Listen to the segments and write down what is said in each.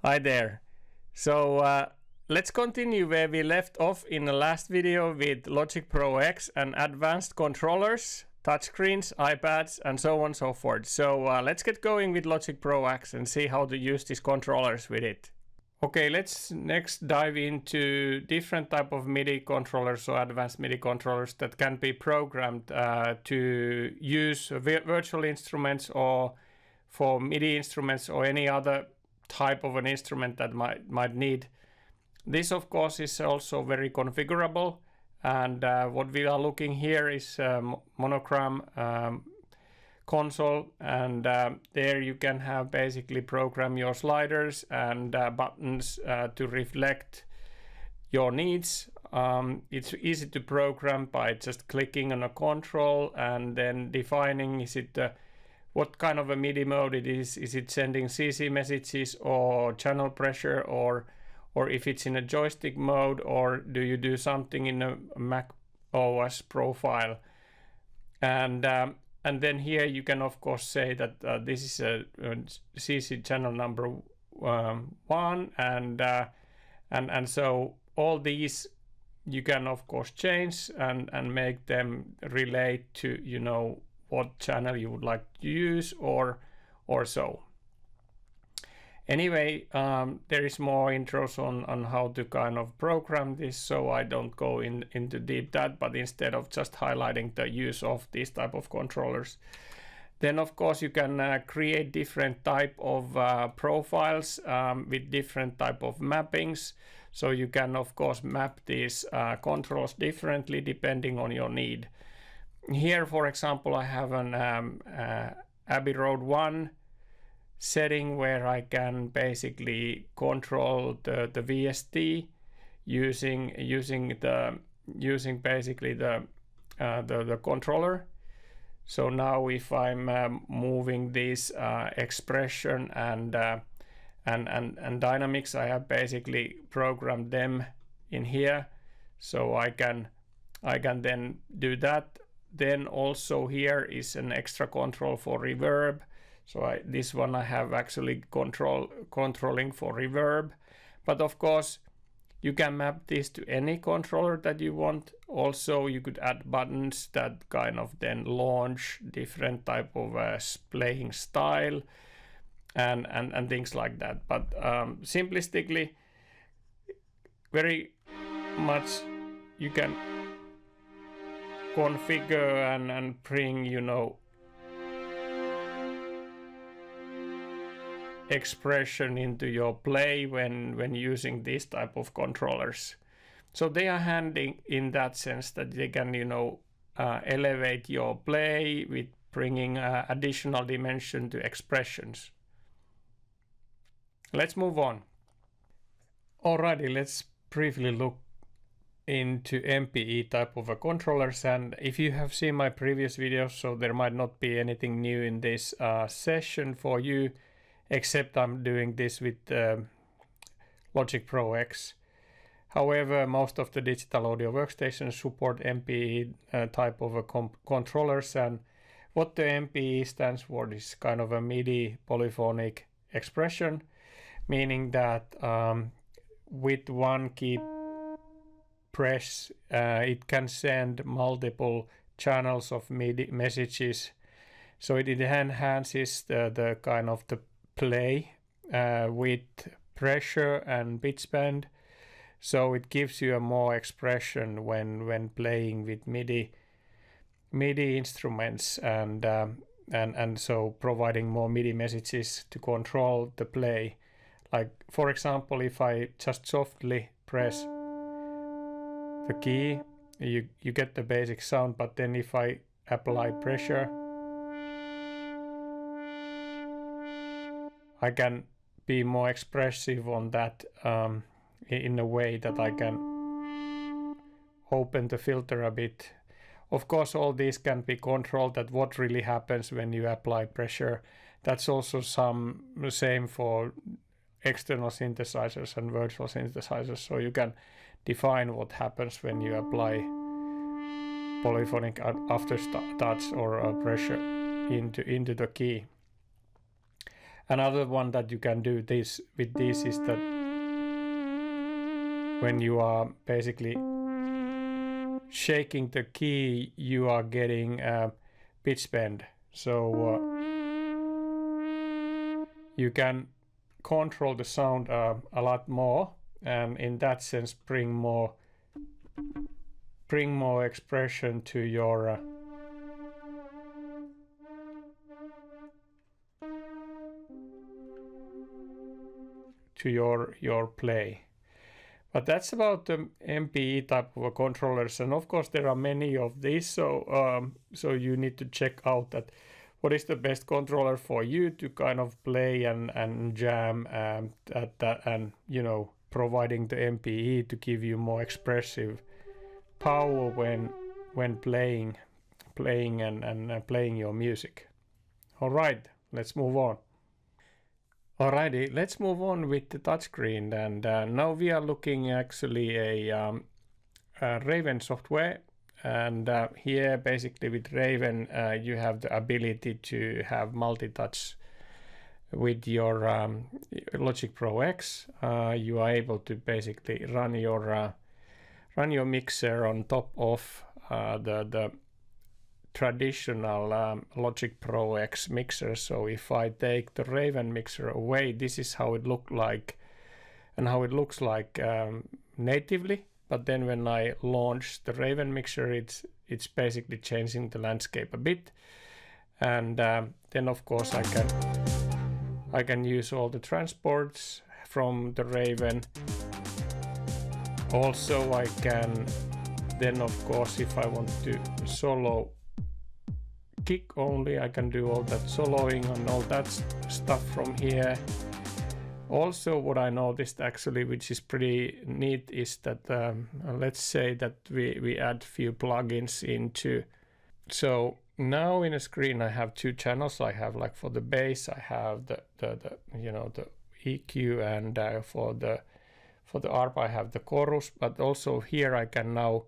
Hi there. So let's continue where we left off in the last video with Logic Pro X and advanced controllers, touchscreens, iPads, and so on and so forth. So let's get going with Logic Pro X and see how to use these controllers with it. Okay, let's next dive into different type of MIDI controllers or advanced MIDI controllers that can be programmed to use virtual instruments or for MIDI instruments or any other type of an instrument that might need. This of course is also very configurable, and what we are looking here is Monogram console, and there you can have basically program your sliders and buttons to reflect your needs. It's easy to program by just clicking on a control and then defining is it what kind of a MIDI mode it is. Is it sending CC messages or channel pressure, or if it's in a joystick mode, or do you do something in a Mac OS profile? And then here you can of course say that this is a CC channel number 1, and so all these you can of course change and make them relate to, you know, what channel you would like to use or so. Anyway, there is more intros on how to kind of program this, so I don't go into deep that, but instead of just highlighting the use of these type of controllers. Then of course you can create different type of profiles with different type of mappings. So you can of course map these controls differently depending on your need. Here, for example, I have an Abbey Road 1 setting where I can basically control the VST using basically the controller. So now if I'm moving this expression and dynamics, I have basically programmed them in here, so I can then do that. Then also here is an extra control for reverb. So this one I have actually controlling for reverb. But of course you can map this to any controller that you want. Also you could add buttons that kind of then launch different type of playing style and things like that. But simplistically, very much you can configure and bring, you know, expression into your play when using these type of controllers. So they are handy in that sense that they can, you know, elevate your play with bringing additional dimension to expressions. Let's move on. Alrighty, let's briefly look into MPE type of a controllers, and if you have seen my previous videos, so there might not be anything new in this session for you, except I'm doing this with Logic Pro X. However, most of the digital audio workstations support MPE type of a controllers, and what the MPE stands for is kind of a MIDI polyphonic expression, meaning that with one key press it can send multiple channels of MIDI messages, so it enhances the kind of the play with pressure and pitch bend, so it gives you a more expression when playing with MIDI instruments, and so providing more MIDI messages to control the play. Like for example, if I just softly press the key, you get the basic sound, but then if I apply pressure, I can be more expressive on that in a way that I can open the filter a bit. Of course, all these can be controlled, that what really happens when you apply pressure. That's also same for external synthesizers and virtual synthesizers, so you can define what happens when you apply polyphonic aftertouch or pressure into the key. Another one that you can do this with this is that when you are basically shaking the key, you are getting pitch bend. So you can control the sound a lot more, and in that sense bring more expression to your your play. But that's about the MPE type of controllers, and of course there are many of these, so you need to check out that what is the best controller for you to kind of play and jam and you know, providing the MPE to give you more expressive power when playing and playing your music. All right, let's move on. Alrighty, let's move on with the touchscreen, and now we are looking actually a Raven software, and here basically with Raven you have the ability to have multi-touch with your Logic Pro X. You are able to basically run your mixer on top of the traditional Logic Pro X mixer. So if I take the Raven mixer away, this is how it looks like natively. But then when I launch the Raven mixer, it's basically changing the landscape a bit. And then of course I can use all the transports from the Raven. Also I can then, of course, if I want to solo kick only, I can do all that soloing and all that stuff from here. Also, what I noticed actually, which is pretty neat, is that let's say that we add few plugins into. So now in a screen I have two channels. I have, like, for the bass I have the you know, the EQ, and for the ARP I have the chorus. But also here I can now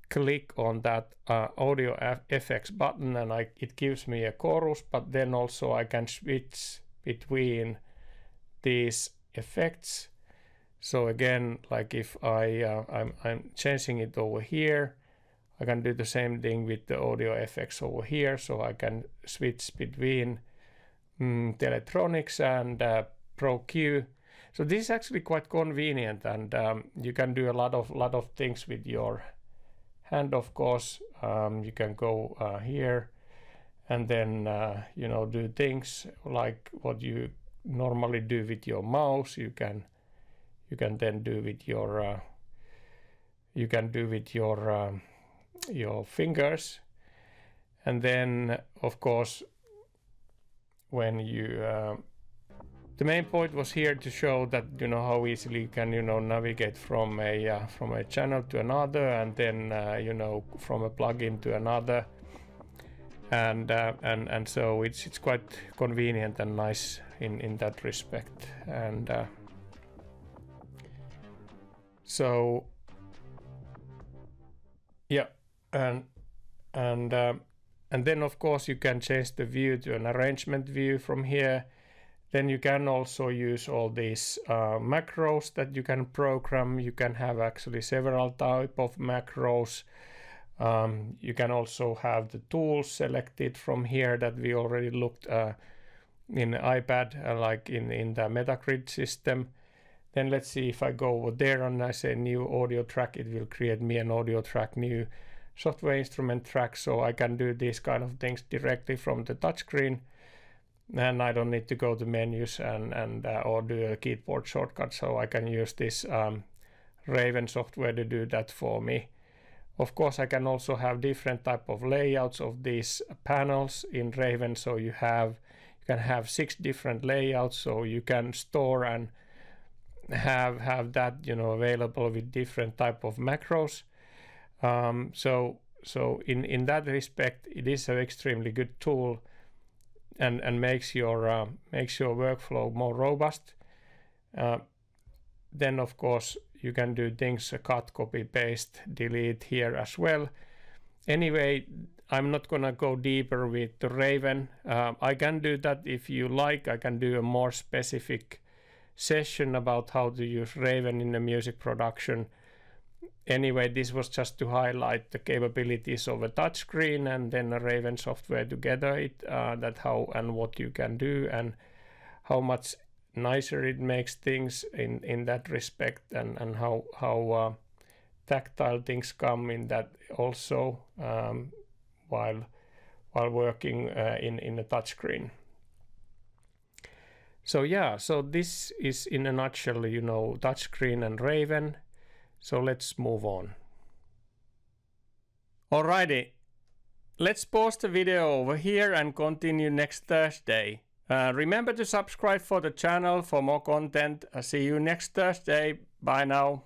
click on that audio effects button, and it gives me a chorus, but then also I can switch between these effects. So again, like if I'm changing it over here, I can do the same thing with the audio effects over here. So I can switch between the electronics and Pro Q. So this is actually quite convenient, and you can do a lot of things with your hand. Of course, you can go here and then you know, do things like what you normally do with your mouse. You can then do with your your fingers. And then of course, when you the main point was here to show that, you know, how easily you can, you know, navigate from a channel to another, and then you know, from a plugin to another, and so it's quite convenient and nice in that respect. And so yeah, and then of course you can change the view to an arrangement view from here. Then you can also use all these macros that you can program. You can have actually several type of macros. You can also have the tools selected from here that we already looked in iPad, like in the Metagrid system. Then let's see, if I go over there and I say new audio track, it will create me an audio track, new software instrument track. So I can do these kind of things directly from the touchscreen, and I don't need to go to menus and or do a keyboard shortcut. So I can use this Raven software to do that for me. Of course, I can also have different type of layouts of these panels in Raven. So you can have 6 different layouts, so you can store and have that, you know, available with different type of macros. So in that respect, it is an extremely good tool, and makes your workflow more robust. Then of course you can do things cut, copy, paste, delete here as well. Anyway, I'm not gonna go deeper with the Raven. I can do that if you like. I can do a more specific session about how to use Raven in the music production. Anyway, this was just to highlight the capabilities of a touchscreen and then a Raven software together, that how and what you can do and how much nicer it makes things in that respect, and how tactile things come in that also, while working in a touchscreen. So yeah, so this is in a nutshell, touchscreen and Raven. So let's move on. Alrighty, let's pause the video over here and continue next Thursday. Remember to subscribe for the channel for more content. See you next Thursday. Bye now.